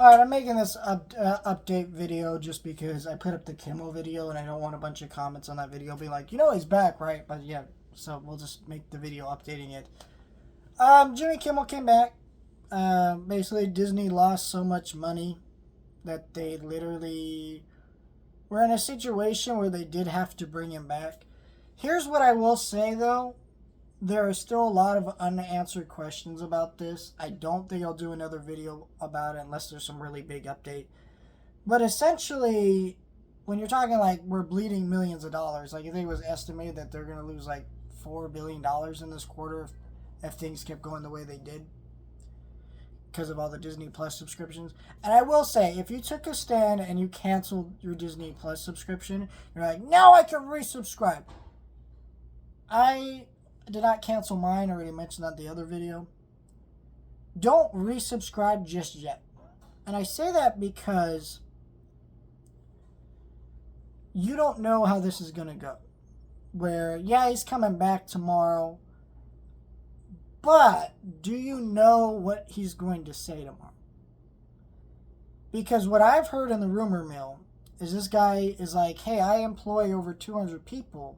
Alright, I'm making this update video just because I put up the Kimmel video and I don't want a bunch of comments on that video being like, he's back, right? But yeah, so we'll just make the video updating it. Jimmy Kimmel came back. Basically, Disney lost so much money that they literally were in a situation where they did have to bring him back. Here's what I will say, though. There are still a lot of unanswered questions about this. I don't think I'll do another video about it unless there's some really big update. But essentially, when you're talking like we're bleeding millions of dollars, like I think it was estimated that they're going to lose like $4 billion in this quarter if things kept going the way they did because of all the Disney Plus subscriptions. And I will say, if you took a stand and you canceled your Disney Plus subscription, you're like, now I can resubscribe. I did not cancel mine. I already mentioned that in the other video. Don't resubscribe just yet. And I say that because you don't know how this is going to go. Where, yeah, he's coming back tomorrow. But do you know what he's going to say tomorrow? Because what I've heard in the rumor mill is this guy is like, hey, I employ over 200 people.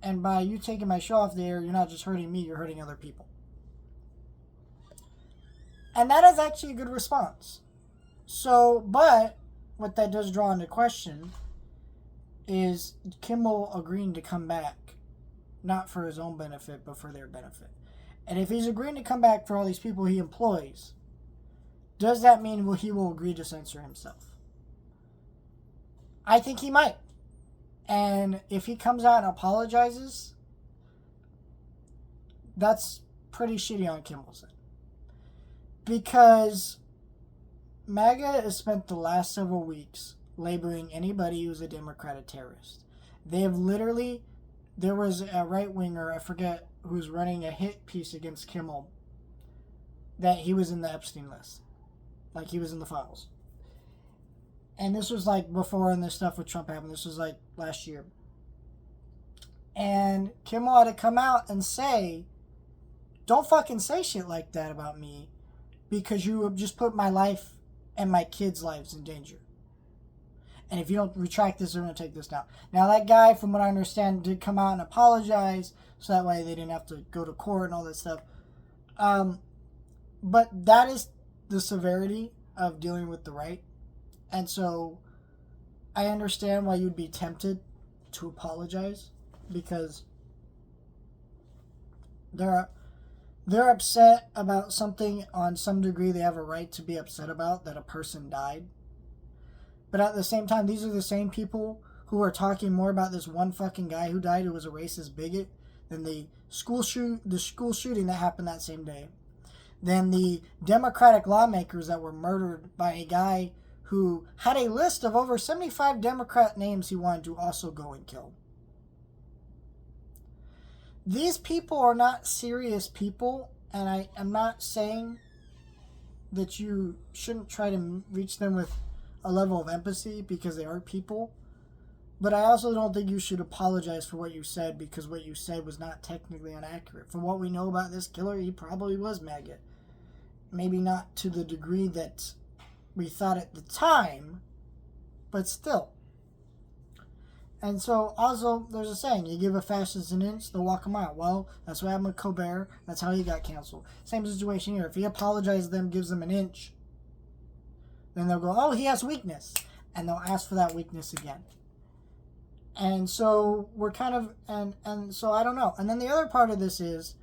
And by you taking my show off the air, you're not just hurting me, you're hurting other people. And that is actually a good response. So, but what that does draw into question is Kimmel agreeing to come back, not for his own benefit, but for their benefit. And if he's agreeing to come back for all these people he employs, does that mean he will agree to censor himself? I think he might. And if he comes out and apologizes, that's pretty shitty on Kimmel's end. Because MAGA has spent the last several weeks labeling anybody who's a Democrat a terrorist. They have literally, there was a right-winger, I forget, who's running a hit piece against Kimmel, that he was in the Epstein list. Like he was in the files. And this was like before and this stuff with Trump happened. This was like last year. And Kimmel had to come out and say, don't fucking say shit like that about me because you have just put my life and my kids' lives in danger. And if you don't retract this, they're going to take this down. Now that guy, from what I understand, did come out and apologize so that way they didn't have to go to court and all that stuff. But that is the severity of dealing with the right. And so I understand why you'd be tempted to apologize because they're upset about something on some degree they have a right to be upset about, that a person died. But at the same time, these are the same people who are talking more about this one fucking guy who died who was a racist bigot than the school shooting that happened that same day, than the Democratic lawmakers that were murdered by a guy who had a list of over 75 Democrat names he wanted to also go and kill. These people are not serious people, and I am not saying that you shouldn't try to reach them with a level of empathy because they are people, but I also don't think you should apologize for what you said because what you said was not technically inaccurate. From what we know about this killer, he probably was MAGA. Maybe not to the degree that we thought at the time, but still. And so, also, there's a saying, you give a fascist an inch, they'll walk a mile. Well, that's what happened with Colbert. That's how he got canceled. Same situation here. If he apologizes to them, gives them an inch, then they'll go, oh, he has weakness. And they'll ask for that weakness again. And so, we're kind of, and so I don't know. And then the other part of this is,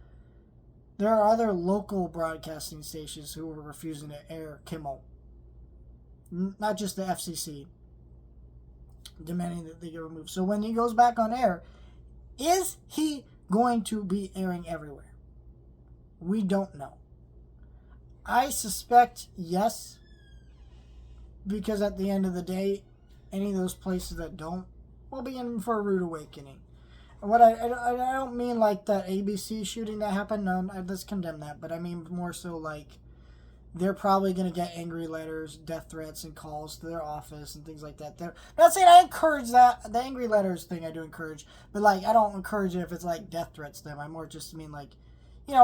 there are other local broadcasting stations who are refusing to air Kimmel. Not just the FCC, demanding that they get removed. So when he goes back on air, is he going to be airing everywhere? We don't know. I suspect yes, because at the end of the day, any of those places that don't will be in for a rude awakening. And what I don't mean like that ABC shooting that happened. No, let's condemn that. But I mean more so like they're probably going to get angry letters, death threats, and calls to their office and things like that. I'm not saying I encourage that. The angry letters thing I do encourage. But, like, I don't encourage it if it's, like, death threats to them. I more just mean, like,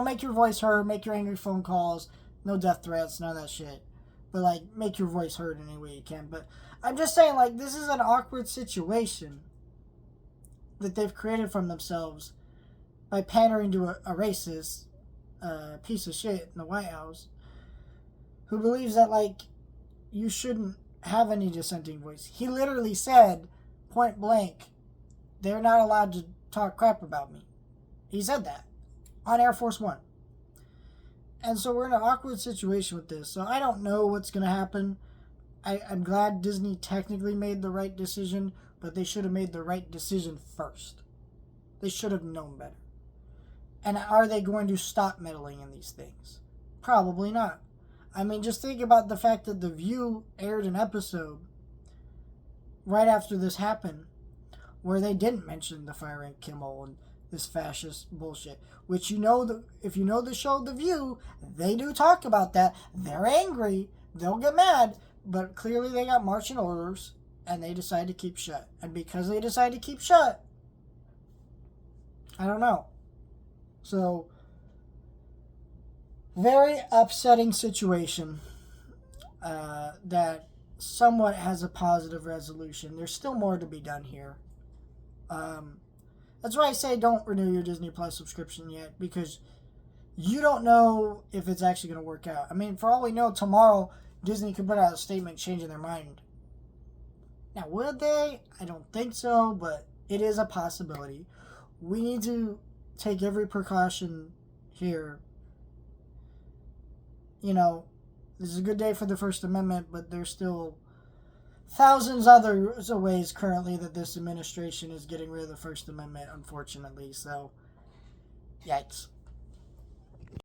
make your voice heard, make your angry phone calls, No death threats, none of that shit. But, like, make your voice heard any way you can. But I'm just saying, like, this is an awkward situation that they've created from themselves by pandering to a racist piece of shit in the White House who believes that, like, you shouldn't have any dissenting voice. He literally said, point blank, they're not allowed to talk crap about me. He said that on Air Force One. And so we're in an awkward situation with this. So I don't know what's going to happen. I'm glad Disney technically made the right decision, but they should have made the right decision first. They should have known better. And are they going to stop meddling in these things? Probably not. I mean, just think about the fact that The View aired an episode right after this happened where they didn't mention the firing Kimmel and this fascist bullshit. Which, you know, if you know the show The View, they do talk about that. They're angry. They'll get mad. But clearly they got marching orders and they decided to keep shut. And because they decided to keep shut, I don't know. So, very upsetting situation that somewhat has a positive resolution. There's still more to be done here. That's why I say don't renew your Disney Plus subscription yet, because you don't know if it's actually going to work out. I mean, for all we know, tomorrow Disney could put out a statement changing their mind. Now, would they? I don't think so, but it is a possibility. We need to take every precaution here. You know, this is a good day for the First Amendment, but there's still thousands other ways currently that this administration is getting rid of the First Amendment, unfortunately. So, yikes.